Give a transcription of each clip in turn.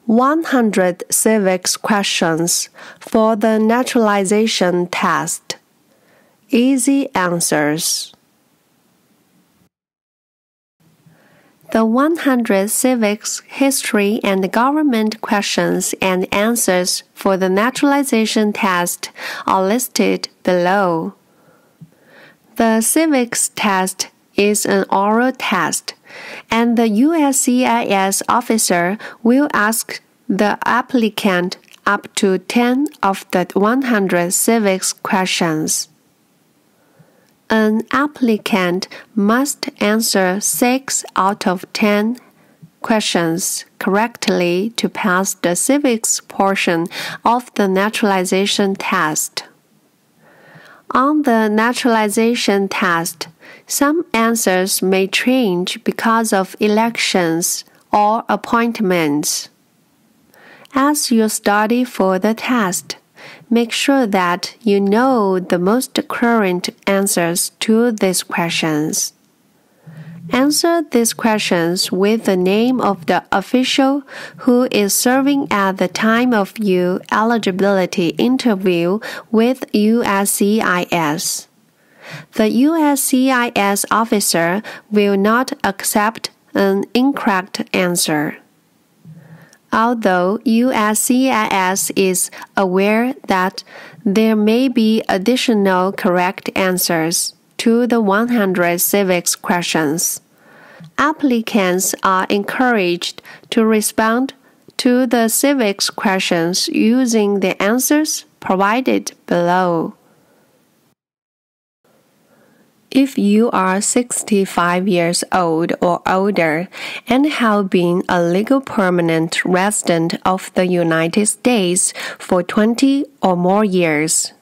100 civics questions for the naturalization test. Easy answers. The 100 civics, history, and government questions and answers for the naturalization test are listed below. The civics test is an oral test, and the USCIS officer will ask the applicant up to 10 of the 100 civics questions. An applicant must answer 6 out of 10 questions correctly to pass the civics portion of the naturalization test. On the naturalization test, some answers may change because of elections or appointments. As you study for the test, make sure that you know the most current answers to these questions. Answer these questions with the name of the official who is serving at the time of your eligibility interview with USCIS. The USCIS officer will not accept an incorrect answer. Although USCIS is aware that there may be additional correct answers to the 100 civics questions, applicants are encouraged to respond to the civics questions using the answers provided below. If you are 65 years old or older and have been a legal permanent resident of the United States for 20 or more years,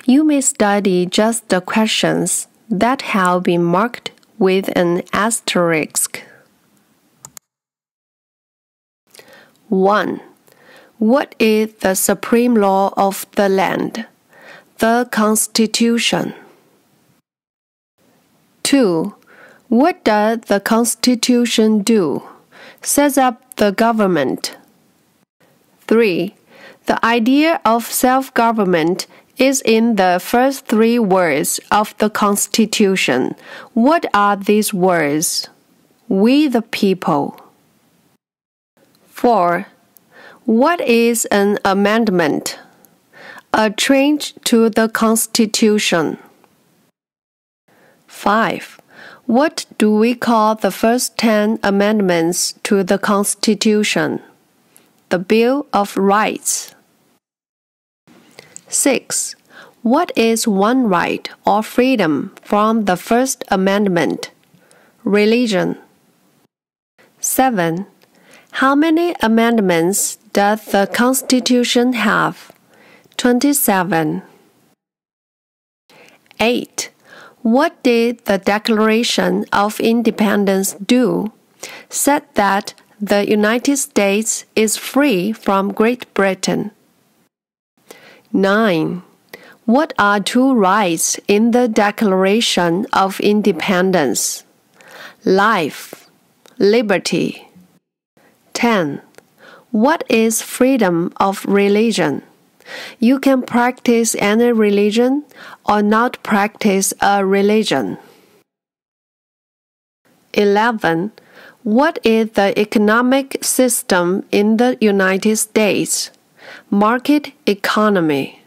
you may study just the questions that have been marked with an asterisk. 1. What is the supreme law of the land? The Constitution. 2. What does the Constitution do? Sets up the government. 3. The idea of self-government is in the first 3 words of the Constitution. What are these words? We the people. 4. What is an amendment? A change to the Constitution. 5. What do we call the first 10 amendments to the Constitution? The Bill of Rights. 6. What is one right or freedom from the First Amendment? Religion. 7. How many amendments does the Constitution have? 27. 8. What did the Declaration of Independence do? Said that the United States is free from Great Britain. 9. What are 2 rights in the Declaration of Independence? Life, liberty. 10. What is freedom of religion? You can practice any religion or not practice a religion. 11. What is the economic system in the United States? Market economy.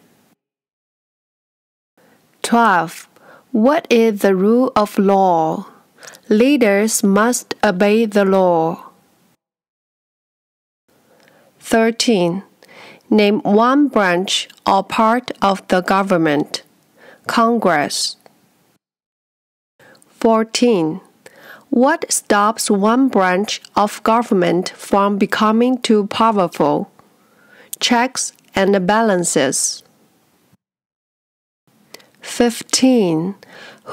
12. What is the rule of law? Leaders must obey the law. 13. Name one branch or part of the government. Congress. 14. What stops one branch of government from becoming too powerful? Checks and balances. 15.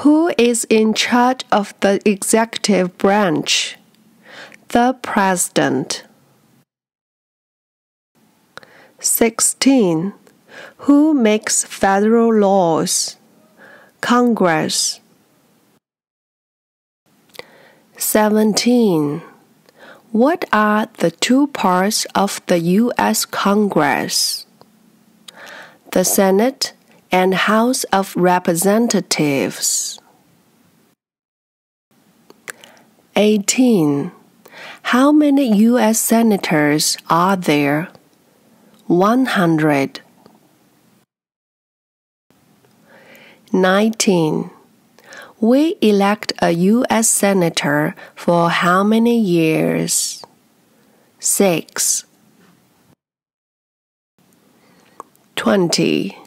Who is in charge of the executive branch? The President. 16. Who makes federal laws? Congress. 17. What are the two parts of the U.S. Congress? The Senate and House of Representatives. 18. How many U.S. senators are there? 100. 19. We elect a U.S. senator for how many years? 6. 20.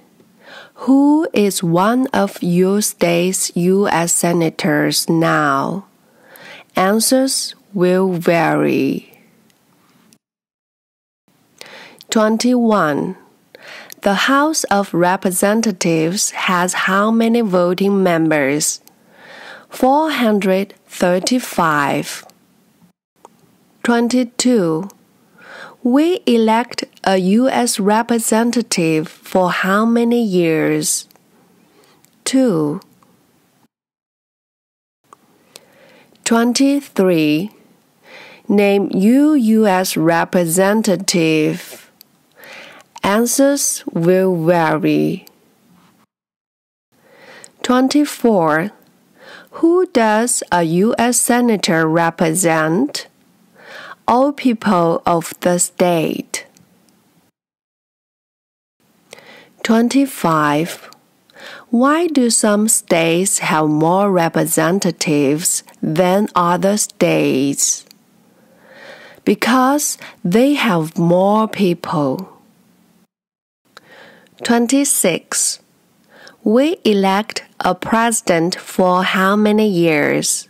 Who is one of your state's U.S. senators now? Answers will vary. 21. The House of Representatives has how many voting members? 435. 22. We elect a U.S. representative for how many years? 2. 23. Name your U.S. representative. Answers will vary. 24. Who does a U.S. senator represent? All people of the state. 25. Why do some states have more representatives than other states? Because they have more people. 26. We elect a president for how many years?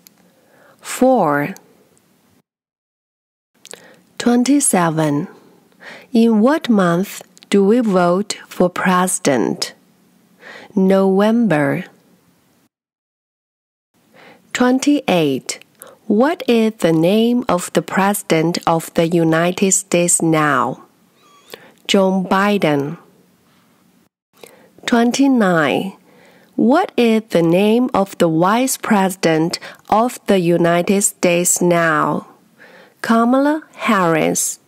4. 27. In what month do we vote for president? November. 28. What is the name of the President of the United States now? Joe Biden. 29. What is the name of the Vice President of the United States now? Kamala Harris.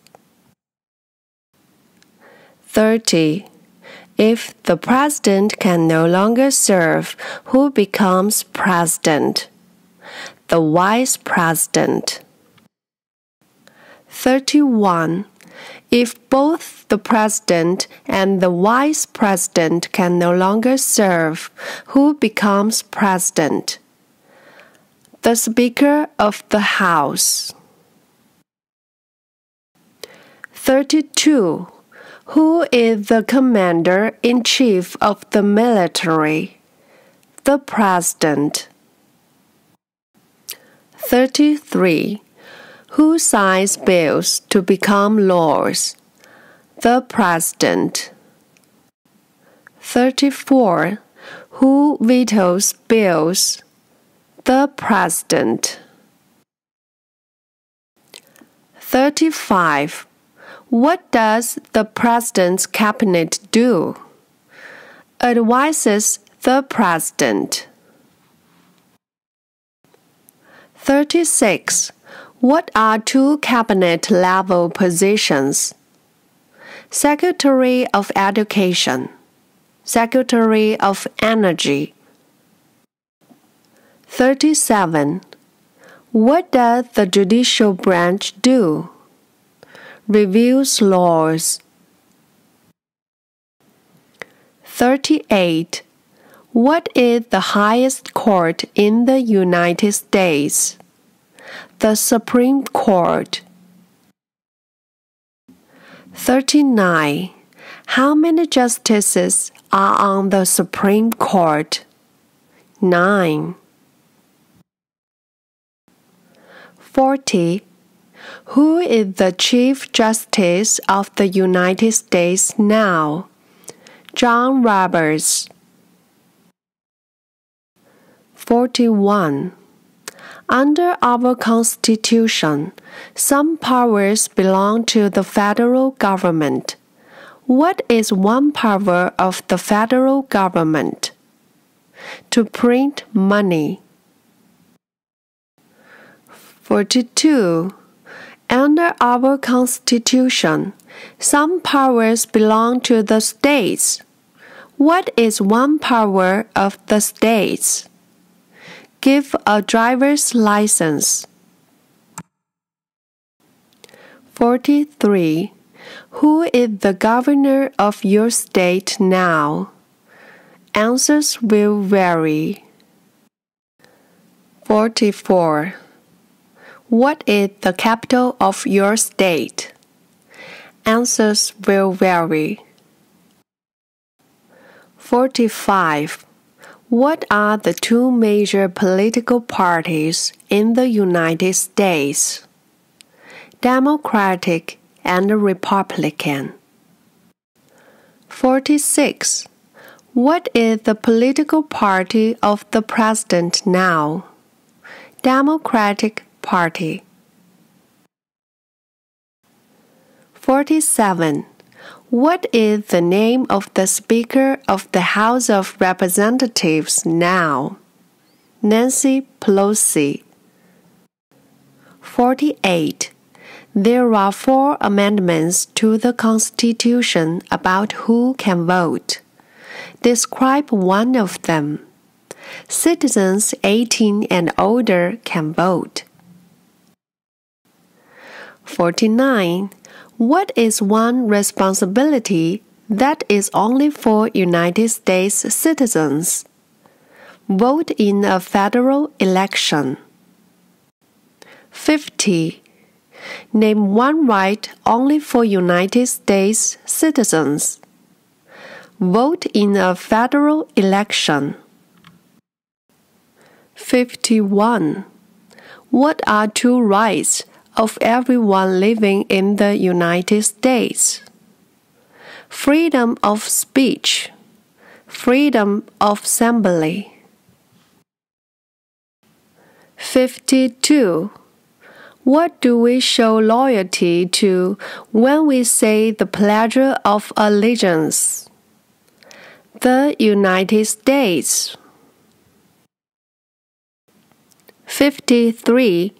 30. If the president can no longer serve, who becomes president? The vice president. 31. If both the president and the vice president can no longer serve, who becomes president? The Speaker of the House. 32. Who is the commander-in-chief of the military? The President. 33. Who signs bills to become laws? The President. 34. Who vetoes bills? The President. 35. What does the President's cabinet do? Advises the President. 36. What are two cabinet-level positions? Secretary of Education, Secretary of Energy. 37. What does the judicial branch do? Reviews laws. 38. What is the highest court in the United States? The Supreme Court. 39. How many justices are on the Supreme Court? 9. 40. Who is the Chief Justice of the United States now? John Roberts. 41. Under our Constitution, some powers belong to the federal government. What is one power of the federal government? To print money. 42. Under our Constitution, some powers belong to the states. What is one power of the states? Give a driver's license. 43. Who is the governor of your state now? Answers will vary. 44. What is the capital of your state? Answers will vary. 45. What are the two major political parties in the United States? Democratic and Republican. 46. What is the political party of the president now? Democratic Party. 47. What is the name of the Speaker of the House of Representatives now? Nancy Pelosi. 48. There are 4 amendments to the Constitution about who can vote. Describe one of them. Citizens 18 and older can vote. 49. What is one responsibility that is only for United States citizens? Vote in a federal election. 50. Name one right only for United States citizens. Vote in a federal election. 51. What are 2 rights of everyone living in the United States? Freedom of speech, freedom of assembly. 52. What do we show loyalty to when we say the Pledge of Allegiance? The United States. 53.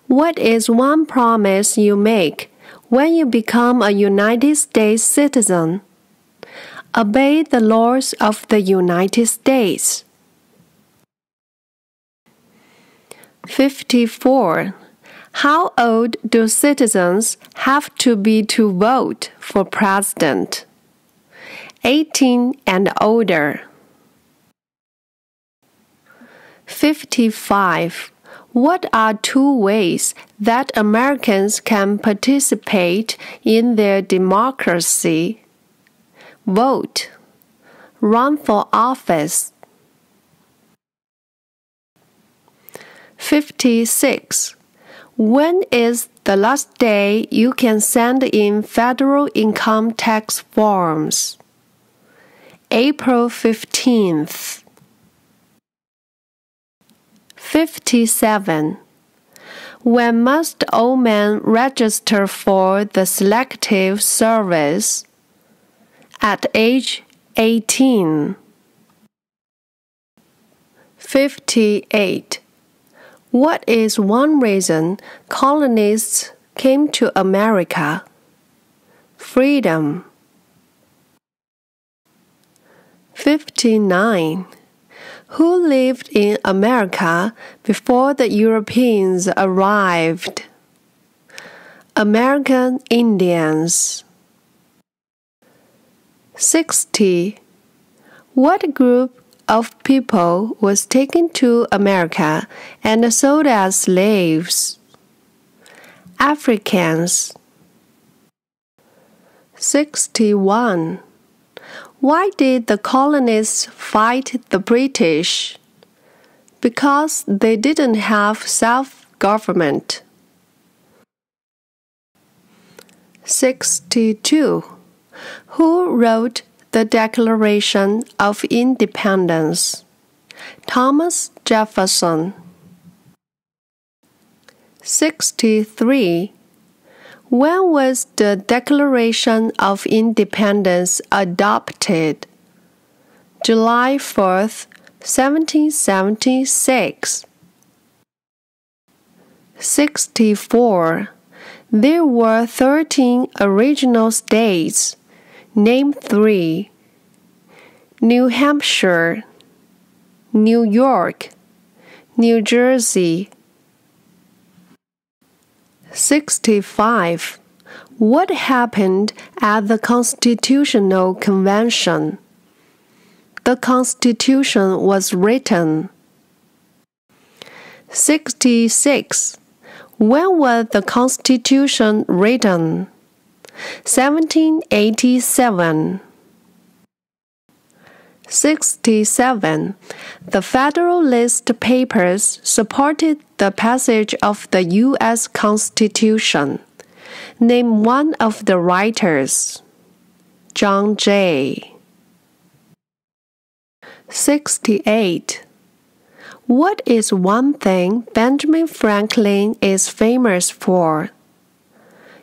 What is one promise you make when you become a United States citizen? Obey the laws of the United States. 54. How old do citizens have to be to vote for president? 18 and older. 55. What are 2 ways that Americans can participate in their democracy? Vote. Run for office. 56. When is the last day you can send in federal income tax forms? April 15th. 57. When must all men register for the Selective Service? At age 18. 58. What is one reason colonists came to America? Freedom. 59. Who lived in America before the Europeans arrived? American Indians. 60. What group of people was taken to America and sold as slaves? Africans. 61. Why did the colonists fight the British? Because they didn't have self-government. 62. Who wrote the Declaration of Independence? Thomas Jefferson. 63. When was the Declaration of Independence adopted? July 4th, 1776. 64. There were 13 original states. Name 3. New Hampshire, New York, New Jersey. 65. What happened at the Constitutional Convention? The Constitution was written. 66. When was the Constitution written? 1787. 67. The Federalist Papers supported the passage of the U.S. Constitution. Name one of the writers. John Jay. 68. What is one thing Benjamin Franklin is famous for?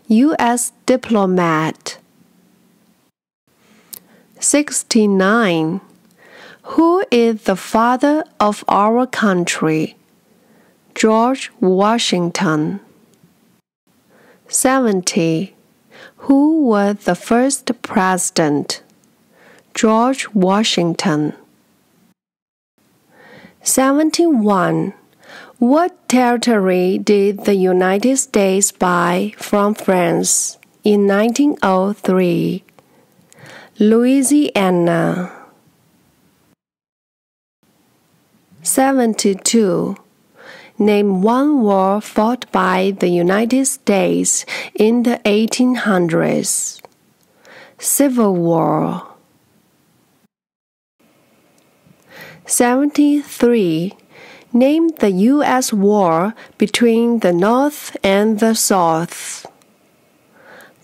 U.S. diplomat. 69. Who is the father of our country? George Washington. 70. Who was the first president? George Washington. 71. What territory did the United States buy from France in 1903? Louisiana. 72. Name one war fought by the United States in the 1800s. Civil War. 73. Name the U.S. war between the North and the South.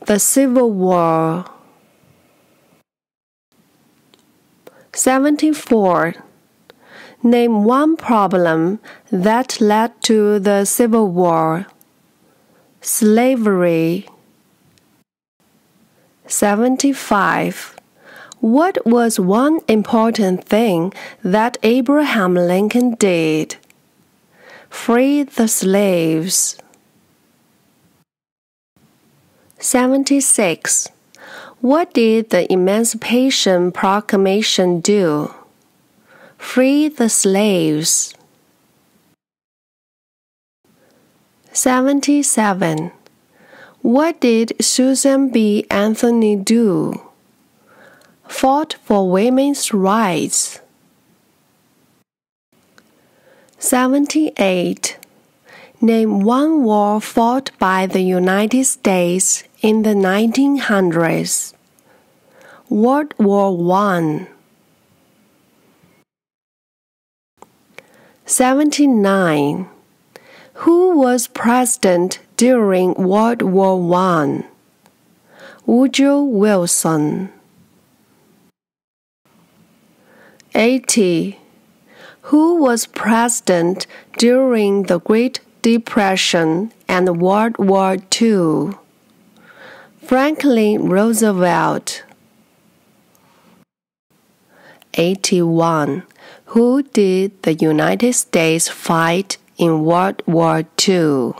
The Civil War. 74. Name one problem that led to the Civil War. Slavery. 75. What was one important thing that Abraham Lincoln did? Free the slaves. 76. What did the Emancipation Proclamation do? Free the slaves. 77. What did Susan B. Anthony do? Fought for women's rights. 78. Name one war fought by the United States in the 1900s. World War I. 79. Who was president during World War I? Woodrow Wilson. 80. Who was president during the Great Depression and World War II? Franklin Roosevelt. 81. Who did the United States fight in World War II?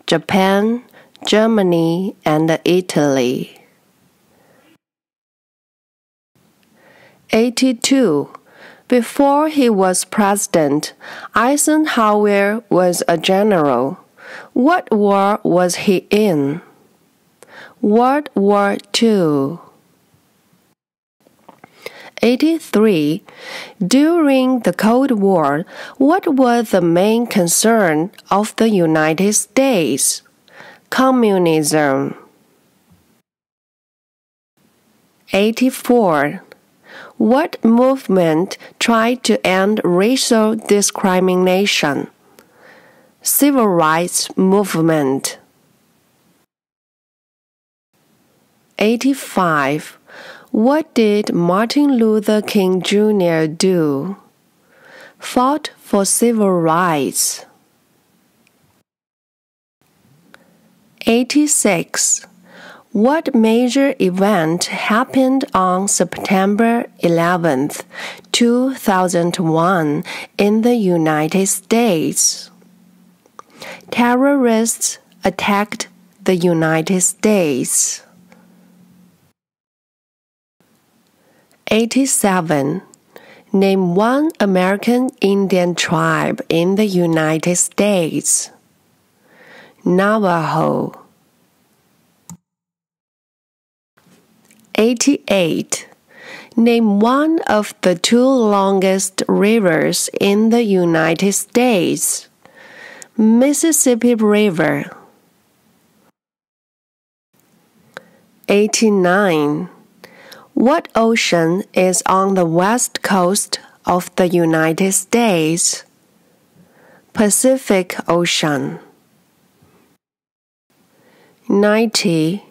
Japan, Germany, and Italy. 82. Before he was president, Eisenhower was a general. What war was he in? World War II. 83. During the Cold War, what was the main concern of the United States? Communism. 84. What movement tried to end racial discrimination? Civil rights movement. 85. What did Martin Luther King Jr. do? Fought for civil rights. 86. What major event happened on September 11, 2001 in the United States? Terrorists attacked the United States. 87. Name one American Indian tribe in the United States. Navajo. 88. Name one of the two longest rivers in the United States. Mississippi River. 89. What ocean is on the west coast of the United States? Pacific Ocean. 90.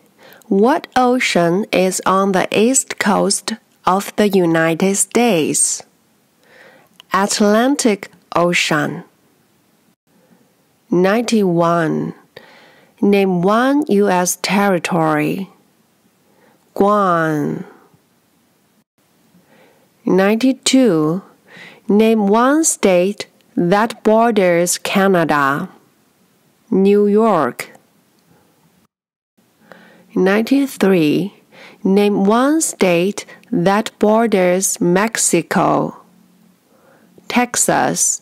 What ocean is on the east coast of the United States? Atlantic Ocean. 91. Name one U.S. territory. Guam. 92. Name one state that borders Canada. New York. 93. Name one state that borders Mexico. Texas.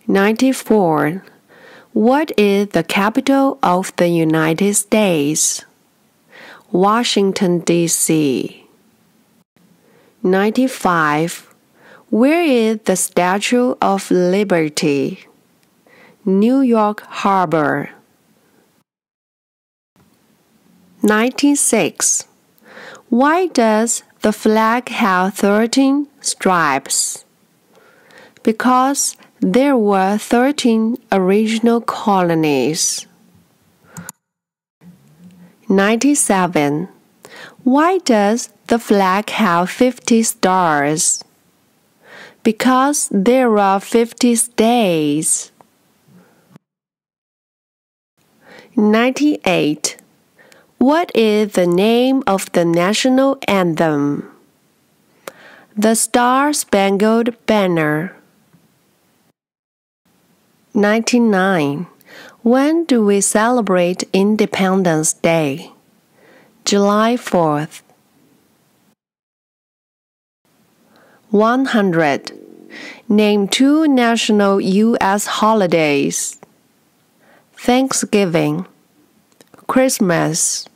94. What is the capital of the United States? Washington, D.C. 95. Where is the Statue of Liberty? New York Harbor. 96. Why does the flag have 13 stripes? Because there were 13 original colonies. 97. Why does the flag have 50 stars? Because there are 50 states. 98. What is the name of the national anthem? The Star-Spangled Banner. 99. When do we celebrate Independence Day? July 4th. 100. Name two national U.S. holidays. Thanksgiving. Christmas.